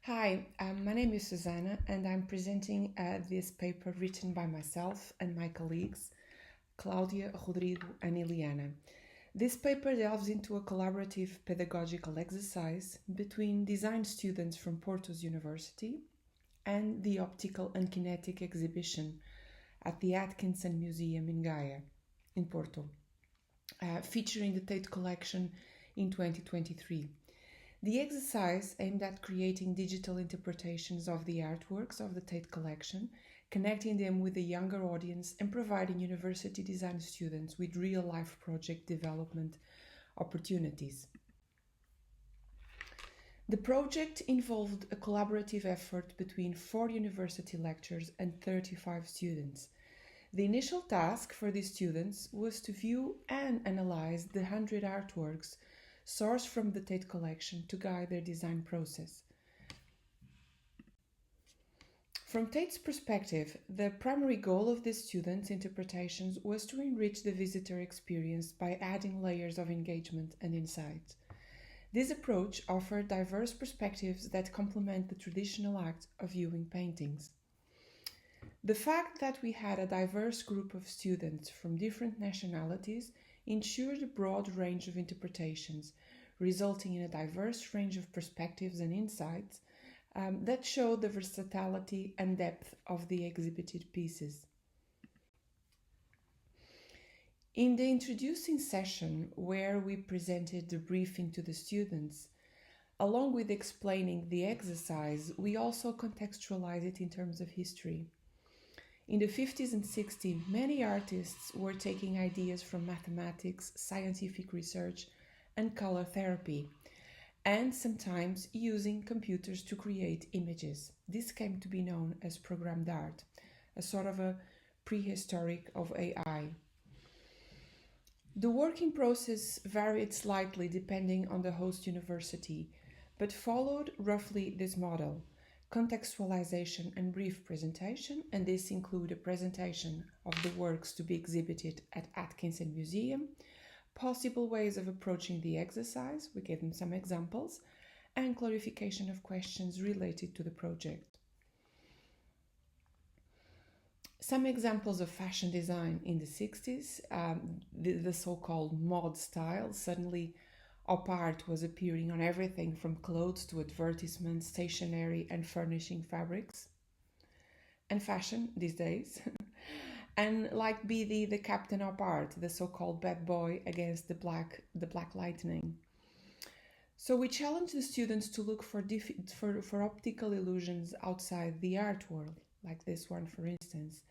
Hi, my name is Susanna, and I'm presenting this paper written by myself and my colleagues, Claudia, Rodrigo, and Eliana. This paper delves into a collaborative pedagogical exercise between design students from Porto's University and the Optical and Kinetic exhibition at the Atkinson Museum in Gaia, in Porto, featuring the Tate collection in 2023. The exercise aimed at creating digital interpretations of the artworks of the Tate collection, connecting them with a younger audience and providing university design students with real-life project development opportunities. The project involved a collaborative effort between 4 university lecturers and 35 students. The initial task for these students was to view and analyze the 100 artworks sourced from the Tate collection to guide their design process. From Tate's perspective, the primary goal of the students' interpretations was to enrich the visitor experience by adding layers of engagement and insight. This approach offered diverse perspectives that complement the traditional act of viewing paintings. The fact that we had a diverse group of students from different nationalities ensured a broad range of interpretations, resulting in a diverse range of perspectives and insights that showed the versatility and depth of the exhibited pieces. In the introducing session, where we presented the briefing to the students, along with explaining the exercise, we also contextualized it in terms of history. In the 50s and 60s, many artists were taking ideas from mathematics, scientific research, and color therapy, and sometimes using computers to create images. This came to be known as programmed art, a sort of a prehistoric of AI. The working process varied slightly depending on the host university, but followed roughly this model: contextualization and brief presentation, and this include a presentation of the works to be exhibited at Atkinson Museum, possible ways of approaching the exercise, we gave them some examples, and clarification of questions related to the project. Some examples of fashion design in the 60s, the so-called mod style. Suddenly, op art was appearing on everything from clothes to advertisements, stationery, and furnishing fabrics. And fashion these days. And like BD, the captain op art, the so-called bad boy against the black lightning. So we challenge the students to look for optical illusions outside the art world, like this one, for instance.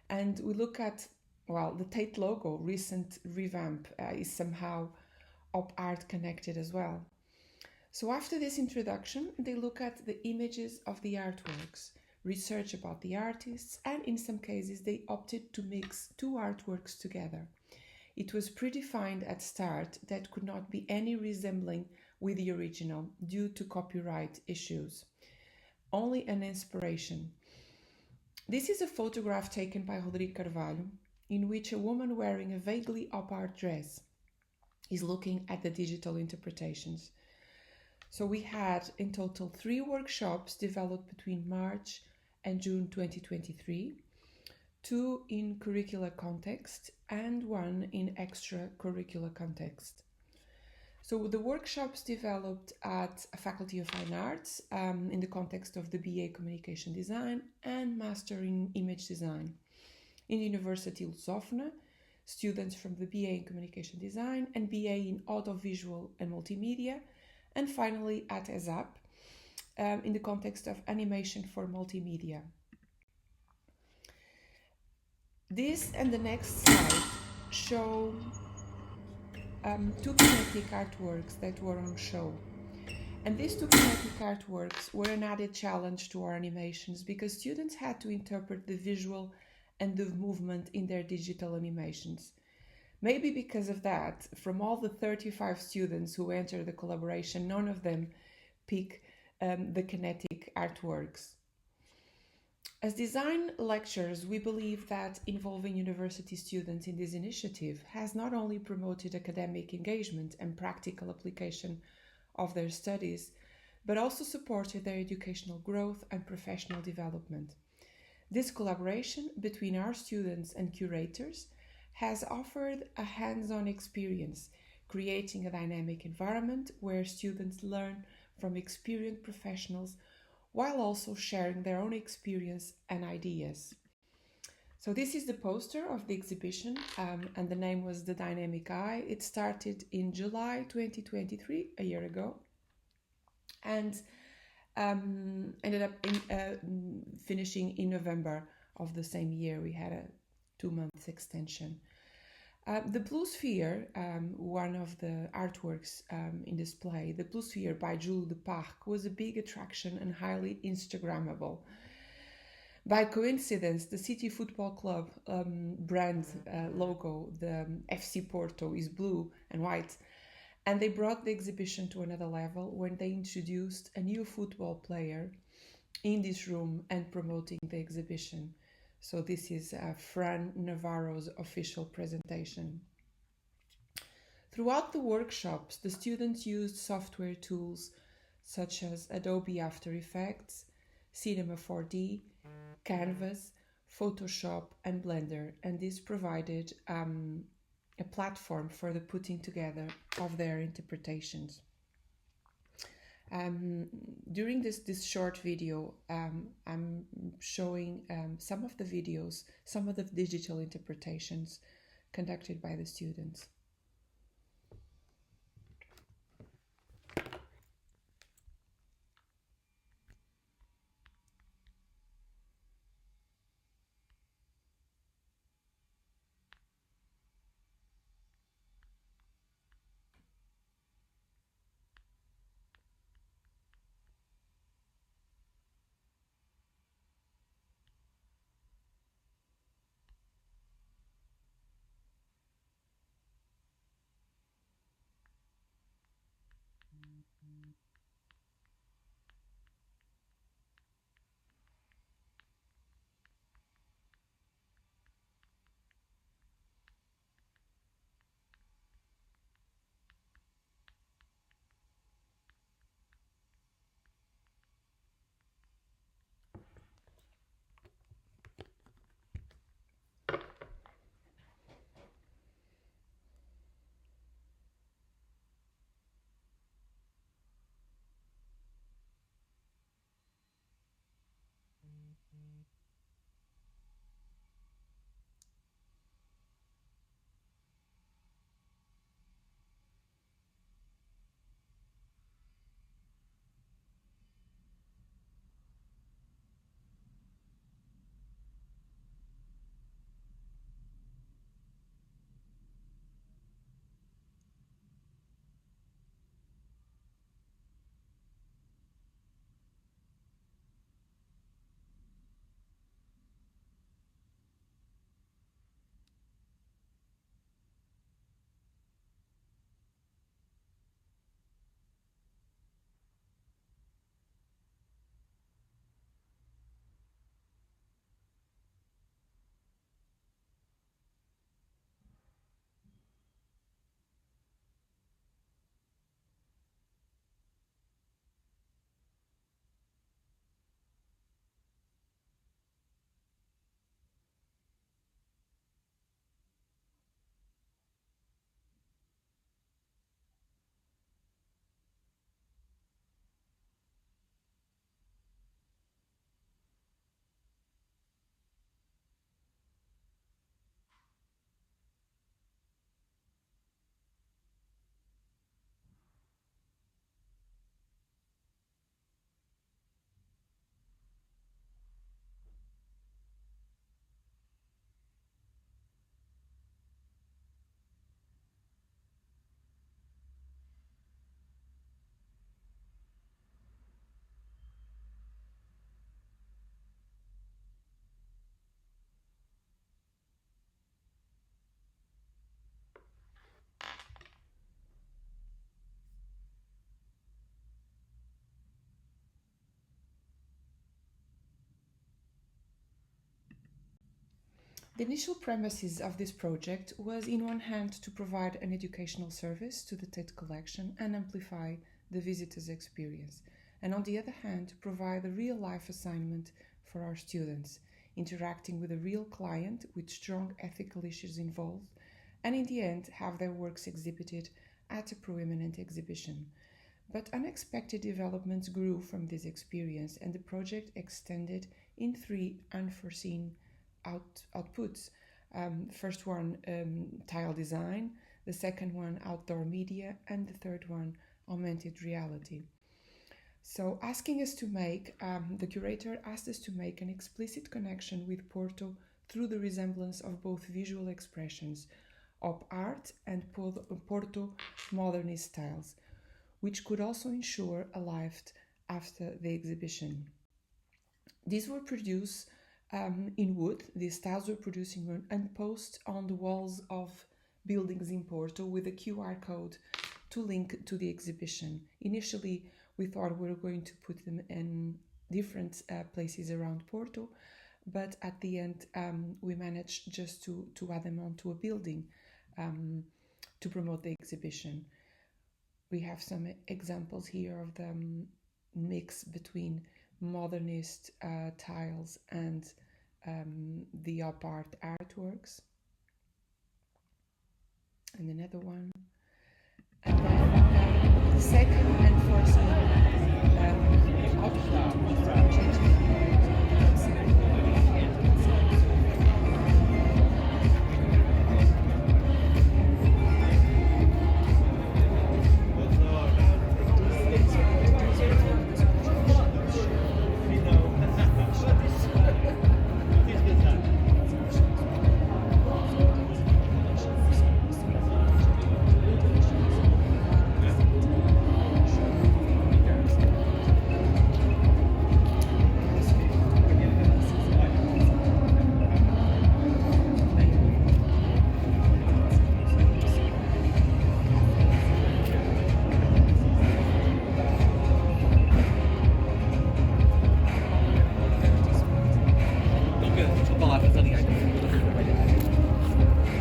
And we look at, the Tate logo, recent revamp, is somehow op art connected as well. So after this introduction, they look at the images of the artworks, research about the artists, and in some cases they opted to mix 2 artworks together. It was predefined at start that could not be any resembling with the original due to copyright issues. Only an inspiration. This is a photograph taken by Rodrigo Carvalho, in which a woman wearing a vaguely op art dress is looking at the digital interpretations. So we had in total 3 workshops developed between March and June 2023, 2 in curricular context and 1 in extracurricular context. So the workshops developed at a Faculty of Fine Arts in the context of the BA Communication Design and Master in Image Design. In the University Lusófona, students from the BA in Communication Design and BA in Audiovisual and Multimedia, and finally at ESAP in the context of Animation for Multimedia. This and the next slide show 2 kinetic artworks that were on show. And these 2 kinetic artworks were an added challenge to our animations because students had to interpret the visual and the movement in their digital animations. Maybe because of that, from all the 35 students who entered the collaboration, none of them pick the kinetic artworks. As design lecturers, we believe that involving university students in this initiative has not only promoted academic engagement and practical application of their studies, but also supported their educational growth and professional development. This collaboration between our students and curators has offered a hands on experience, creating a dynamic environment where students learn from experienced professionals while also sharing their own experience and ideas. So, this is the poster of the exhibition, and the name was The Dynamic Eye. It started in July 2023, a year ago, and ended up finishing in November of the same year. We had a 2 month extension. The Blue Sphere, one of the artworks in display, the Blue Sphere by Jules de Parc, was a big attraction and highly Instagrammable. By coincidence, the City Football Club brand logo, the FC Porto, is blue and white, and they brought the exhibition to another level when they introduced a new football player in this room and promoting the exhibition. So this is Fran Navarro's official presentation. Throughout the workshops, the students used software tools such as Adobe After Effects, Cinema 4D, Canvas, Photoshop, and Blender, and this provided a platform for the putting together of their interpretations. During this short video, I'm showing some of the videos, some of the digital interpretations conducted by the students. The initial premises of this project was, in one hand, to provide an educational service to the Tate collection and amplify the visitor's experience, and on the other hand, provide a real-life assignment for our students, interacting with a real client with strong ethical issues involved, and in the end have their works exhibited at a proeminent exhibition. But unexpected developments grew from this experience, and the project extended in three unforeseen outputs. First one, tile design, the second one, outdoor media, and the third one, augmented reality. So, the curator asked us to make an explicit connection with Porto through the resemblance of both visual expressions, op art and Porto modernist styles, which could also ensure a life after the exhibition. These were produced in wood. These styles were produced in wood and posted on the walls of buildings in Porto with a QR code to link to the exhibition. Initially, we thought we were going to put them in different places around Porto, but at the end, we managed just to add them onto a building to promote the exhibition. We have some examples here of the mix between modernist tiles and the op art artworks. And another one. And then the second and fourth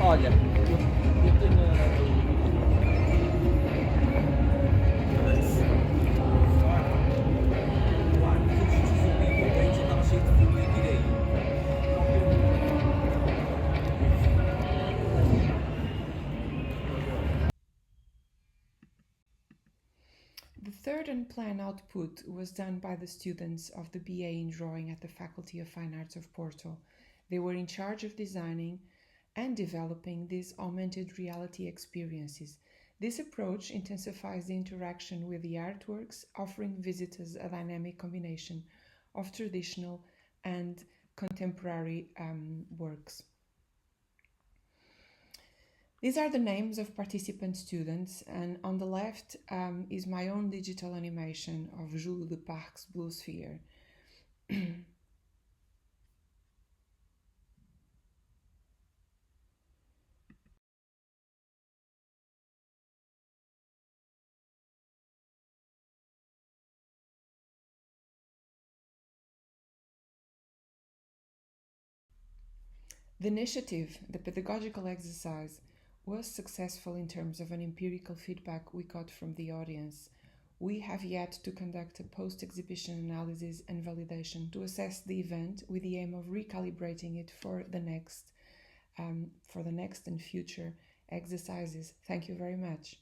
Olha, eu tenho. The third unplanned output was done by the students of the BA in Drawing at the Faculty of Fine Arts of Porto. They were in charge of designing and developing these augmented reality experiences. This approach intensifies the interaction with the artworks, offering visitors a dynamic combination of traditional and contemporary works. These are the names of participant students, and on the left is my own digital animation of Jules de Parc's Blue Sphere. The initiative, the pedagogical exercise, was successful in terms of an empirical feedback we got from the audience. We have yet to conduct a post-exhibition analysis and validation to assess the event with the aim of recalibrating it for the next and future exercises. Thank you very much.